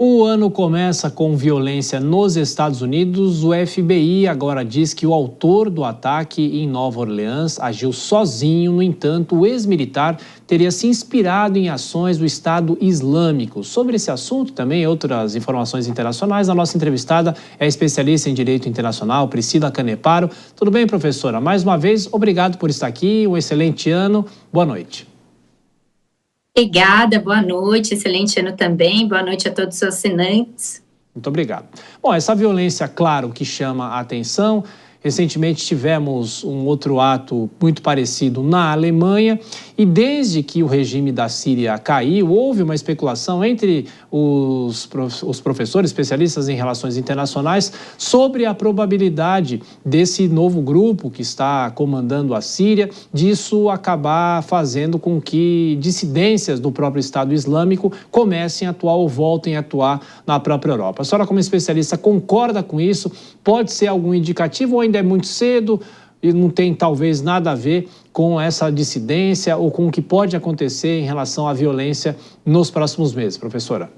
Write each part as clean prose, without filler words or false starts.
O ano começa com violência nos Estados Unidos. O FBI agora diz que o autor do ataque em Nova Orleans agiu sozinho. No entanto, o ex-militar teria se inspirado em ações do Estado Islâmico. Sobre esse assunto, também outras informações internacionais, a nossa entrevistada é especialista em Direito Internacional, Priscila Caneparo. Tudo bem, professora? Mais uma vez, obrigado por estar aqui. Um excelente ano. Boa noite. Obrigada, boa noite, excelente ano também, boa noite a todos os assinantes. Muito obrigado. Bom, essa violência, claro, que chama a atenção. Recentemente tivemos um outro ato muito parecido na Alemanha e desde que o regime da Síria caiu, houve uma especulação entre os professores especialistas em relações internacionais sobre a probabilidade desse novo grupo que está comandando a Síria, disso acabar fazendo com que dissidências do próprio Estado Islâmico comecem a atuar ou voltem a atuar na própria Europa. A senhora, como especialista, concorda com isso? Pode ser algum indicativo ou ainda é muito cedo e não tem talvez nada a ver com essa dissidência ou com o que pode acontecer em relação à violência nos próximos meses, professora?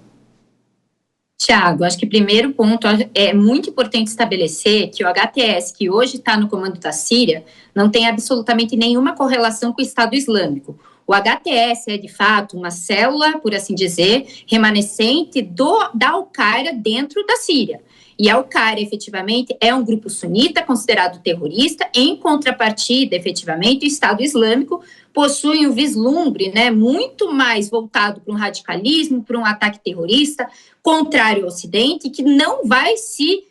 Tiago, acho que primeiro ponto é muito importante estabelecer que o HTS, que hoje está no comando da Síria, não tem absolutamente nenhuma correlação com o Estado Islâmico. O HTS é, de fato, uma célula, por assim dizer, remanescente da Al-Qaeda dentro da Síria. E a Al-Qaeda, efetivamente, é um grupo sunita considerado terrorista. Em contrapartida, efetivamente, o Estado Islâmico possui um vislumbre, muito mais voltado para um radicalismo, para um ataque terrorista, contrário ao Ocidente, que não vai se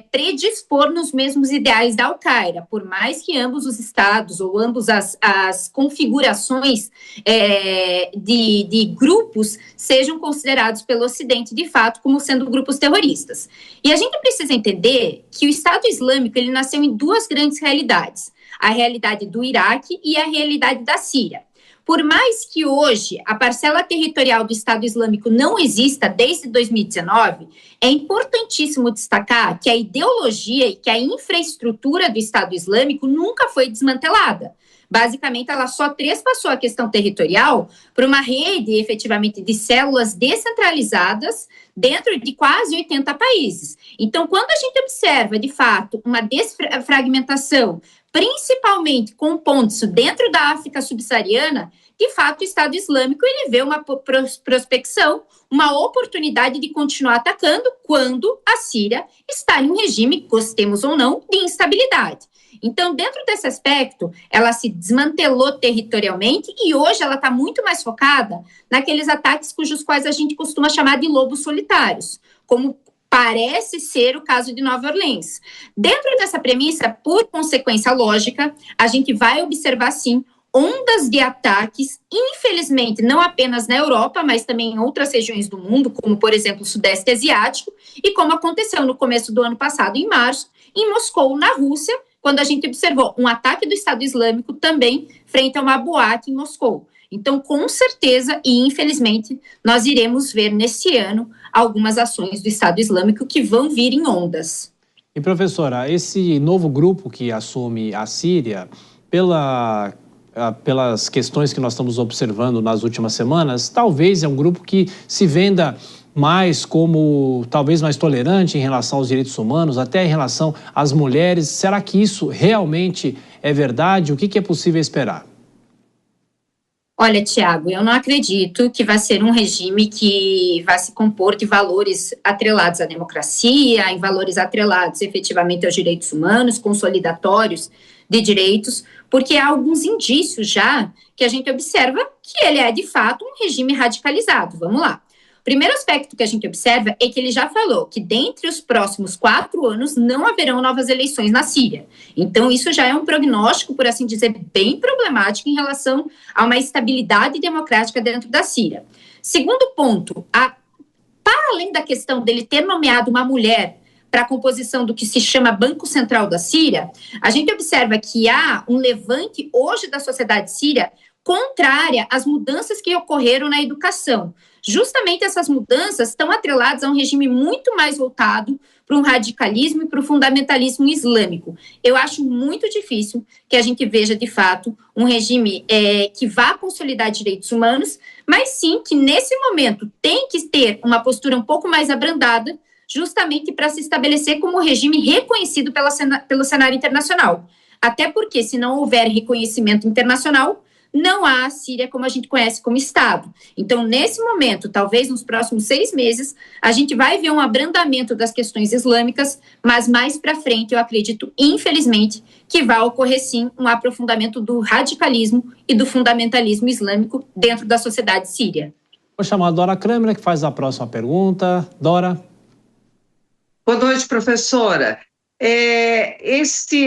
predispor nos mesmos ideais da Al-Qaeda, por mais que ambos os estados ou ambas as configurações de grupos sejam considerados pelo Ocidente, de fato, como sendo grupos terroristas. E a gente precisa entender que o Estado Islâmico ele nasceu em duas grandes realidades, a realidade do Iraque e a realidade da Síria. Por mais que hoje a parcela territorial do Estado Islâmico não exista desde 2019, é importantíssimo destacar que a ideologia e que a infraestrutura do Estado Islâmico nunca foi desmantelada. Basicamente, ela só trespassou a questão territorial para uma rede, efetivamente, de células descentralizadas dentro de quase 80 países. Então, quando a gente observa, de fato, uma desfragmentação, principalmente com pontos dentro da África subsaariana, de fato, o Estado Islâmico ele vê uma prospecção, uma oportunidade de continuar atacando quando a Síria está em um regime, gostemos ou não, de instabilidade. Então, dentro desse aspecto, ela se desmantelou territorialmente e hoje ela está muito mais focada naqueles ataques cujos quais a gente costuma chamar de lobos solitários, como parece ser o caso de Nova Orleans. Dentro dessa premissa, por consequência lógica, a gente vai observar, sim, ondas de ataques, infelizmente, não apenas na Europa, mas também em outras regiões do mundo, como, por exemplo, o Sudeste Asiático, e como aconteceu no começo do ano passado, em março, em Moscou, na Rússia, quando a gente observou um ataque do Estado Islâmico também frente a uma boate em Moscou. Então, com certeza e infelizmente, nós iremos ver nesse ano algumas ações do Estado Islâmico que vão vir em ondas. E, professora, esse novo grupo que assume a Síria, pelas questões que nós estamos observando nas últimas semanas, talvez é um grupo que se venda mais como talvez mais tolerante em relação aos direitos humanos, até em relação às mulheres. Será que isso realmente é verdade? O que é possível esperar? Olha, Tiago, eu não acredito que vai ser um regime que vai se compor de valores atrelados à democracia, em valores atrelados efetivamente aos direitos humanos, consolidatórios de direitos, porque há alguns indícios já que a gente observa que ele é, de fato, um regime radicalizado. Vamos lá. O primeiro aspecto que a gente observa é que ele já falou que dentre os próximos 4 anos não haverão novas eleições na Síria. Então, isso já é um prognóstico, por assim dizer, bem problemático em relação a uma estabilidade democrática dentro da Síria. Segundo ponto, para além da questão dele ter nomeado uma mulher para a composição do que se chama Banco Central da Síria, a gente observa que há um levante hoje da sociedade síria contrária às mudanças que ocorreram na educação. Justamente essas mudanças estão atreladas a um regime muito mais voltado para um radicalismo e para o fundamentalismo islâmico. Eu acho muito difícil que a gente veja, de fato, um regime que vá consolidar direitos humanos, mas sim que nesse momento tem que ter uma postura um pouco mais abrandada, justamente para se estabelecer como regime reconhecido pelo cenário internacional. Até porque, se não houver reconhecimento internacional, não há a Síria como a gente conhece como Estado. Então, nesse momento, talvez nos próximos 6 meses, a gente vai ver um abrandamento das questões islâmicas, mas mais para frente, eu acredito, infelizmente, que vai ocorrer sim um aprofundamento do radicalismo e do fundamentalismo islâmico dentro da sociedade síria. Vou chamar a Dora Kramer, que faz a próxima pergunta. Dora. Boa noite, professora.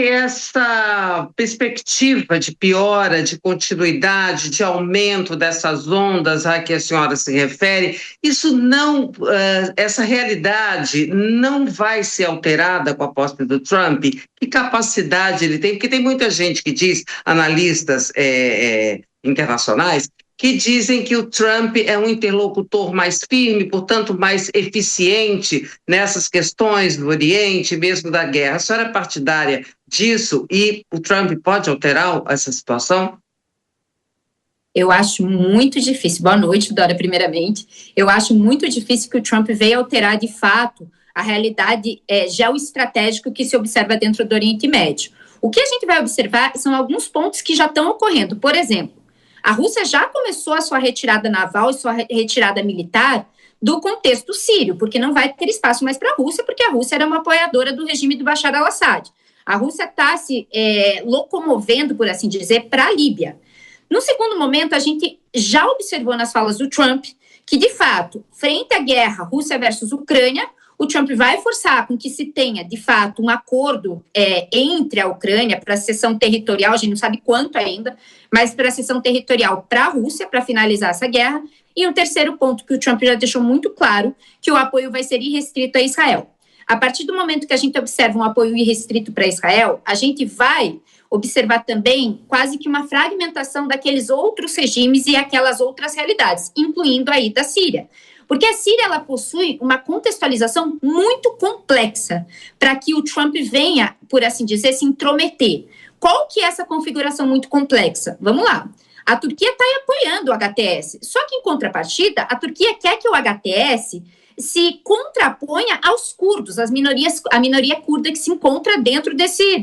Essa perspectiva de piora, de continuidade, de aumento dessas ondas a que a senhora se refere, essa realidade não vai ser alterada com a posse do Trump? Que capacidade ele tem? Porque tem muita gente que diz, analistas internacionais, que dizem que o Trump é um interlocutor mais firme, portanto, mais eficiente nessas questões do Oriente, mesmo da guerra. A senhora é partidária disso e o Trump pode alterar essa situação? Eu acho muito difícil. Boa noite, Dora, primeiramente. Eu acho muito difícil que o Trump venha alterar, de fato, a realidade geoestratégica que se observa dentro do Oriente Médio. O que a gente vai observar são alguns pontos que já estão ocorrendo. Por exemplo, a Rússia já começou a sua retirada naval e sua retirada militar do contexto sírio, porque não vai ter espaço mais para a Rússia, porque a Rússia era uma apoiadora do regime do Bashar al-Assad. A Rússia está se locomovendo, por assim dizer, para a Líbia. No segundo momento, a gente já observou nas falas do Trump que, de fato, frente à guerra Rússia versus Ucrânia, o Trump vai forçar com que se tenha, de fato, um acordo entre a Ucrânia para a cessão territorial, a gente não sabe quanto ainda, mas para a cessão territorial para a Rússia, para finalizar essa guerra. E um terceiro ponto que o Trump já deixou muito claro, que o apoio vai ser irrestrito a Israel. A partir do momento que a gente observa um apoio irrestrito para Israel, a gente vai observar também quase que uma fragmentação daqueles outros regimes e aquelas outras realidades, incluindo aí da Síria. Porque a Síria ela possui uma contextualização muito complexa para que o Trump venha, por assim dizer, se intrometer. Qual que é essa configuração muito complexa? Vamos lá. A Turquia está apoiando o HTS, só que em contrapartida, a Turquia quer que o HTS se contraponha aos curdos, a minoria curda que se encontra dentro desse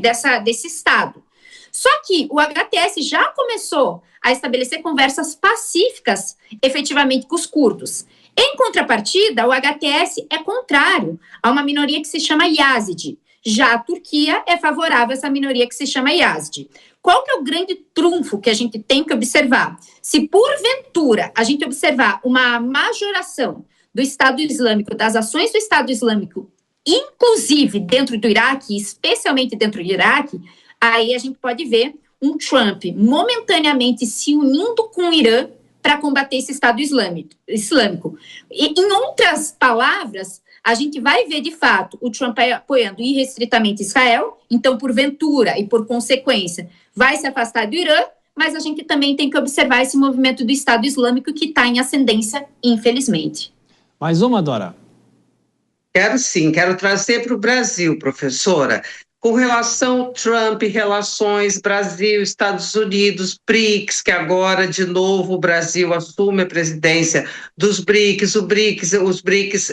Estado. Só que o HTS já começou a estabelecer conversas pacíficas, efetivamente, com os curdos. Em contrapartida, o HTS é contrário a uma minoria que se chama Yazidi. Já a Turquia é favorável a essa minoria que se chama Yazidi. Qual que é o grande trunfo que a gente tem que observar? Se, porventura, a gente observar uma majoração do Estado Islâmico, das ações do Estado Islâmico, inclusive dentro do Iraque, especialmente dentro do Iraque, aí a gente pode ver um Trump momentaneamente se unindo com o Irã para combater esse Estado Islâmico. E, em outras palavras, a gente vai ver, de fato, o Trump apoiando irrestritamente Israel, então, porventura e por consequência, vai se afastar do Irã, mas a gente também tem que observar esse movimento do Estado Islâmico que está em ascendência, infelizmente. Mais uma, Dora? Quero sim, quero trazer para o Brasil, professora. Com relação ao Trump, relações Brasil, Estados Unidos, BRICS, que agora, de novo, o Brasil assume a presidência dos BRICS. O BRICS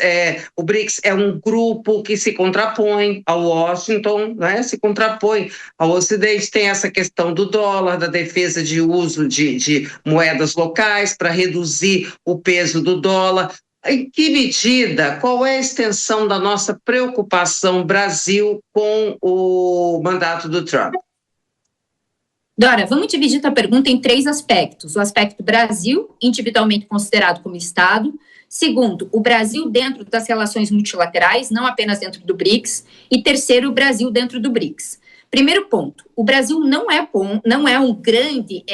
é um grupo que se contrapõe ao Washington, né? Se contrapõe ao Ocidente. Tem essa questão do dólar, da defesa de uso de moedas locais para reduzir o peso do dólar. Em que medida, qual é a extensão da nossa preocupação Brasil com o mandato do Trump? Dora, vamos dividir a pergunta em 3 aspectos. O aspecto Brasil, individualmente considerado como Estado. Segundo, o Brasil dentro das relações multilaterais, não apenas dentro do BRICS. E terceiro, o Brasil dentro do BRICS. Primeiro ponto, o Brasil não é um grande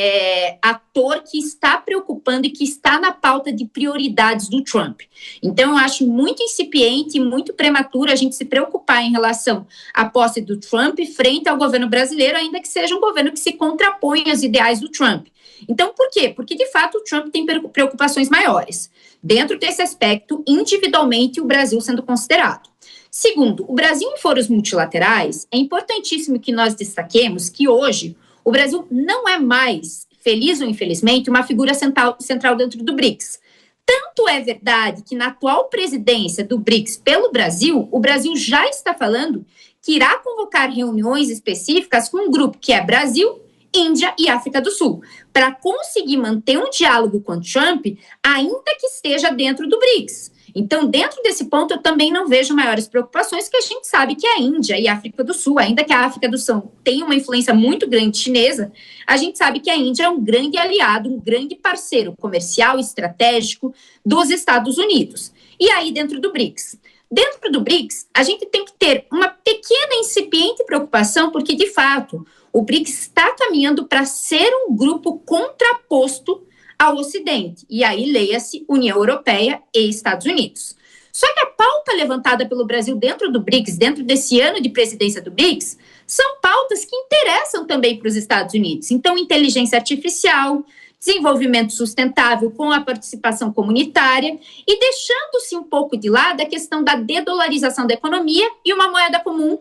ator que está preocupando e que está na pauta de prioridades do Trump. Então, eu acho muito incipiente e muito prematuro a gente se preocupar em relação à posse do Trump frente ao governo brasileiro, ainda que seja um governo que se contrapõe aos ideais do Trump. Então, por quê? Porque, de fato, o Trump tem preocupações maiores. Dentro desse aspecto, individualmente, o Brasil sendo considerado. Segundo, o Brasil em foros multilaterais, é importantíssimo que nós destaquemos que hoje o Brasil não é mais feliz ou infelizmente, uma figura central dentro do BRICS. Tanto é verdade que na atual presidência do BRICS pelo Brasil, o Brasil já está falando que irá convocar reuniões específicas com um grupo que é Brasil, Índia e África do Sul, para conseguir manter um diálogo com Trump, ainda que esteja dentro do BRICS. Então, dentro desse ponto, eu também não vejo maiores preocupações, porque a gente sabe que a Índia e a África do Sul, ainda que a África do Sul tenha uma influência muito grande chinesa, a gente sabe que a Índia é um grande aliado, um grande parceiro comercial e estratégico dos Estados Unidos. E aí, dentro do BRICS? Dentro do BRICS, a gente tem que ter uma pequena incipiente preocupação, porque, de fato, o BRICS está caminhando para ser um grupo contraposto ao Ocidente, e aí leia-se União Europeia e Estados Unidos. Só que a pauta levantada pelo Brasil dentro do BRICS, dentro desse ano de presidência do BRICS, são pautas que interessam também para os Estados Unidos. Então, inteligência artificial, desenvolvimento sustentável com a participação comunitária e deixando-se um pouco de lado a questão da dedolarização da economia e uma moeda comum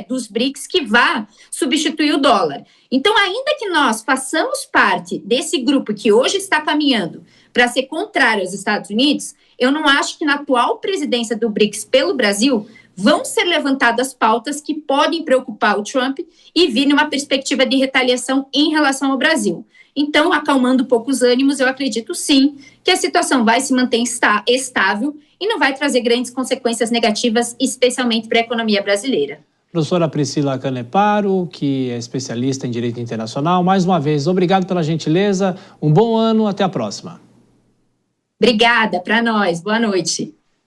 dos BRICS que vá substituir o dólar. Então, ainda que nós façamos parte desse grupo que hoje está caminhando para ser contrário aos Estados Unidos, eu não acho que na atual presidência do BRICS pelo Brasil vão ser levantadas pautas que podem preocupar o Trump e vir numa perspectiva de retaliação em relação ao Brasil. Então, acalmando um pouco os ânimos, eu acredito sim que a situação vai se manter estável e não vai trazer grandes consequências negativas, especialmente para a economia brasileira. Professora Priscila Caneparo, que é especialista em Direito Internacional, mais uma vez, obrigado pela gentileza, um bom ano, até a próxima. Obrigada, para nós, boa noite.